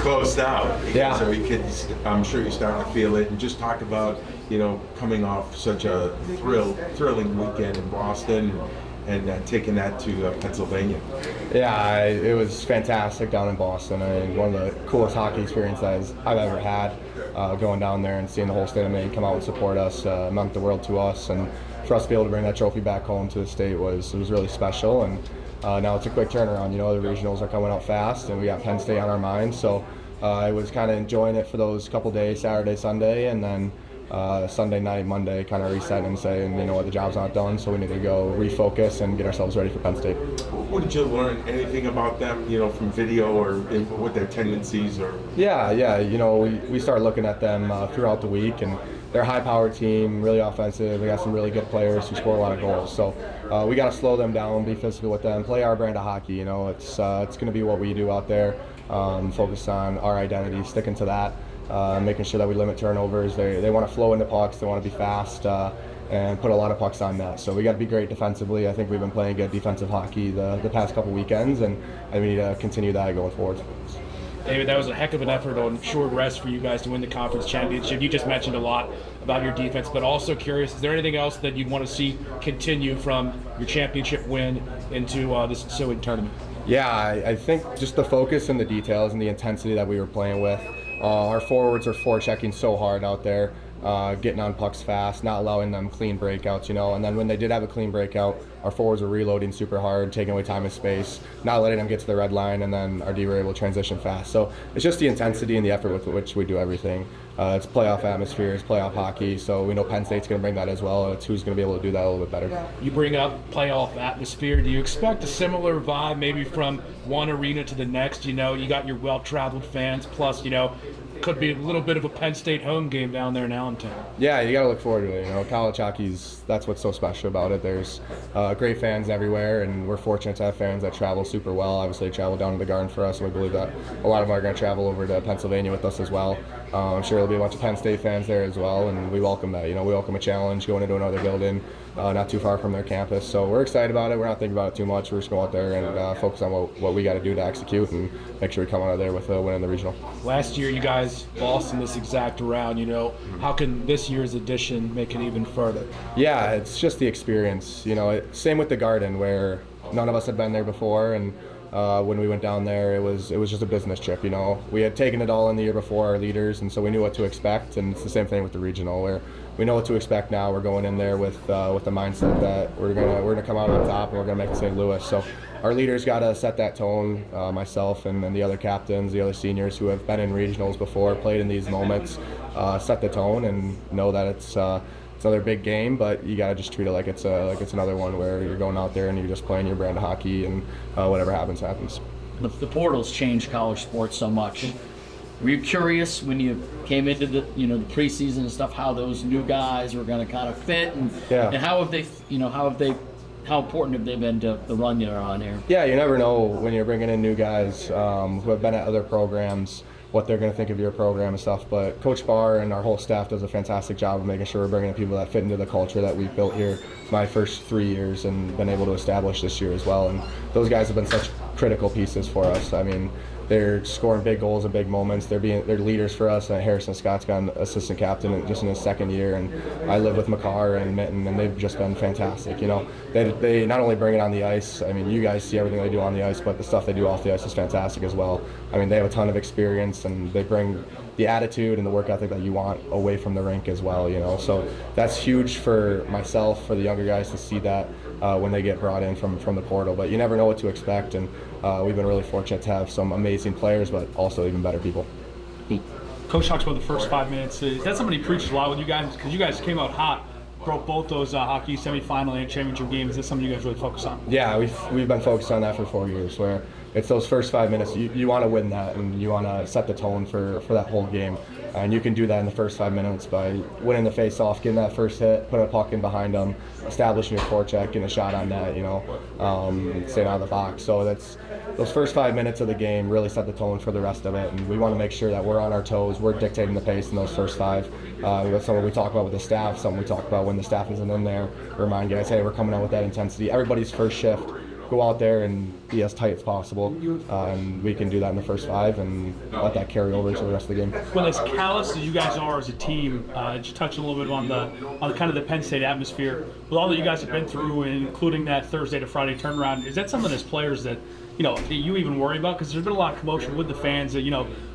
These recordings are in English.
closed out. Yeah. So I'm sure you're starting to feel it. And just talk about, coming off such a thrilling weekend in Boston and taking that to Pennsylvania. Yeah, it was fantastic down in Boston. I mean, one of the coolest hockey experiences I've ever had. Going down there and seeing the whole state of Maine come out and support us meant the world to us. And for us to be able to bring that trophy back home to the state was really special. And now it's a quick turnaround. The regionals are coming out fast, and we got Penn State on our mind. So I was kind of enjoying it for those couple days, Saturday, Sunday, and then Sunday night, Monday, kind of resetting and saying, what, the job's not done, so we need to go refocus and get ourselves ready for Penn State. What did you learn? Anything about them, from video or what their tendencies are? Yeah. We started looking at them throughout the week, and they're a high-powered team, really offensive. They got some really good players who score a lot of goals. So we got to slow them down, be physical with them, play our brand of hockey. It's going to be what we do out there. Focus on our identity, sticking to that. Making sure that we limit turnovers. They want to flow into pucks. They want to be fast and put a lot of pucks on net. So we got to be great defensively. I think we've been playing good defensive hockey the past couple weekends, and we need to continue that going forward. David, that was a heck of an effort on short rest for you guys to win the conference championship. You just mentioned a lot about your defense, but also curious, is there anything else that you'd want to see continue from your championship win into this ensuing tournament? Yeah, I think just the focus and the details and the intensity that we were playing with. Our forwards are forechecking so hard out there, getting on pucks fast, not allowing them clean breakouts, and then when they did have a clean breakout, our forwards were reloading super hard, taking away time and space, not letting them get to the red line, and then our D were able to transition fast. So it's just the intensity and the effort with which we do everything. It's playoff atmosphere, it's playoff hockey, so we know Penn State's going to bring that as well. It's who's going to be able to do that a little bit better. You bring up playoff atmosphere. Do you expect a similar vibe maybe from one arena to the next? You got your well-traveled fans, plus, could be a little bit of a Penn State home game down there in Allentown. Yeah, you got to look forward to it. College hockey's, that's what's so special about it. There's great fans everywhere, and we're fortunate to have fans that travel super well. Obviously, they travel down to the Garden for us, and we believe that a lot of them are going to travel over to Pennsylvania with us as well. I'm sure there'll be a bunch of Penn State fans there as well, and we welcome that. We welcome a challenge going into another building, not too far from their campus. So we're excited about it. We're not thinking about it too much. We're just going out there and focus on what we got to do to execute and make sure we come out of there with a win in the regional. Last year, you guys lost in this exact round. How can this year's edition make it even further? Yeah, it's just the experience. Same with the Garden, where none of us had been there before, and when we went down there, it was just a business trip. We had taken it all in the year before, our leaders, and so we knew what to expect. And it's the same thing with the regional, where we know what to expect now. We're going in there with the mindset that we're gonna come out on top and we're gonna make St. Louis. So our leaders got to set that tone. Myself and the other captains, the other seniors who have been in regionals before, played in these moments, set the tone and know that it's another big game, but you gotta just treat it like it's another one where you're going out there and you're just playing your brand of hockey, and whatever happens. The portal's changed college sports so much. Were you curious when you came into the the preseason and stuff how those new guys were going to kind of fit, and how have they how important have they been to the run you're on here? Yeah, you never know when you're bringing in new guys who have been at other programs, what they're going to think of your program and stuff. But Coach Barr and our whole staff does a fantastic job of making sure we're bringing in people that fit into the culture that we've built here my first 3 years and been able to establish this year as well. And those guys have been such critical pieces for us. I mean, they're scoring big goals in big moments. They're leaders for us. Harrison Scott's got an assistant captain just in his second year, and I live with McCarr and Mitten, and they've just been fantastic. They not only bring it on the ice. I mean, you guys see everything they do on the ice, but the stuff they do off the ice is fantastic as well. I mean, they have a ton of experience, and they bring the attitude and the work ethic that you want away from the rink as well. So that's huge for myself, for the younger guys to see that when they get brought in from the portal. But you never know what to expect, and we've been really fortunate to have some amazing players, but also even better people. Coach talks about the first 5 minutes. Is that something he preaches a lot with you guys? Because you guys came out hot, broke both those hockey semifinal and championship games. Is that something you guys really focus on? Yeah, we've been focused on that for 4 years, where it's those first 5 minutes. You want to win that, and you want to set the tone for that whole game. And you can do that in the first 5 minutes by winning the face-off, getting that first hit, putting a puck in behind them, establishing your forecheck, getting a shot on net, staying out of the box. So that's those first 5 minutes of the game really set the tone for the rest of it. And we want to make sure that we're on our toes, we're dictating the pace in those first five. That's something we talk about with the staff, something we talk about when the staff isn't in there. Remind guys, hey, we're coming out with that intensity. Everybody's first shift go out there and be as tight as possible, and we can do that in the first 5 and let that carry over to the rest of the game. Well, as callous as you guys are as a team, just touch a little bit on the kind of the Penn State atmosphere with all that you guys have been through, including that Thursday to Friday turnaround. Is that something as players that you even worry about? Because there's been a lot of commotion with the fans that,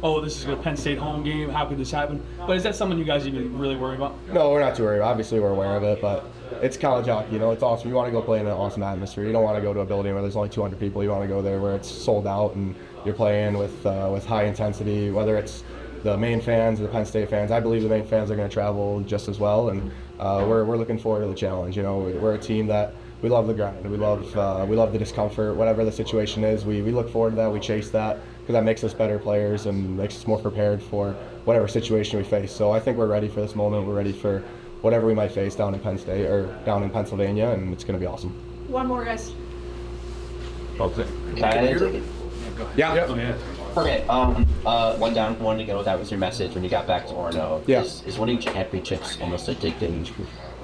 oh, this is a Penn State home game. How could this happen? But is that something you guys even really worry about? No, we're not too worried. Obviously, we're aware of it, but it's college hockey. It's awesome. You want to go play in an awesome atmosphere. You don't want to go to a building where there's only 200 people. You want to go there where it's sold out and you're playing with high intensity, whether it's the Maine fans or the Penn State fans. I believe the Maine fans are going to travel just as well, and we're looking forward to the challenge. We're a team that we love the grind. We love the discomfort. Whatever the situation is, we look forward to that. We chase that because that makes us better players and makes us more prepared for whatever situation we face. So I think we're ready for this moment. We're ready for whatever we might face down in Penn State or down in Pennsylvania, and it's going to be awesome. One more, guys. Yeah. Okay, one down, one to go. That was your message when you got back to Orono. Yeah. Is winning championships almost addicting?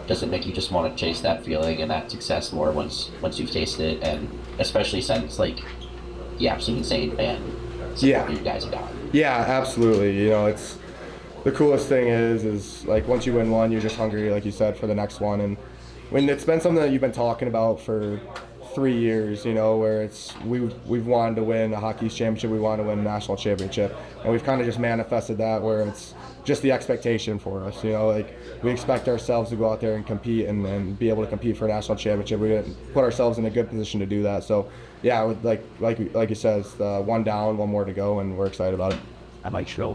Does it make you just want to chase that feeling and that success more once you've tasted it, and especially since the absolute insane fan Yeah. you guys have got? Yeah, absolutely. It's the coolest thing is once you win one, you're just hungry, like you said, for the next one. And when it's been something that you've been talking about for 3 years, where we've wanted to win a hockey championship, we want to win a national championship, and we've kind of just manifested that where it's just the expectation for us. We expect ourselves to go out there and compete and be able to compete for a national championship. We put ourselves in a good position to do that. So yeah, like you said, it's one down, one more to go, and we're excited about it. I might show.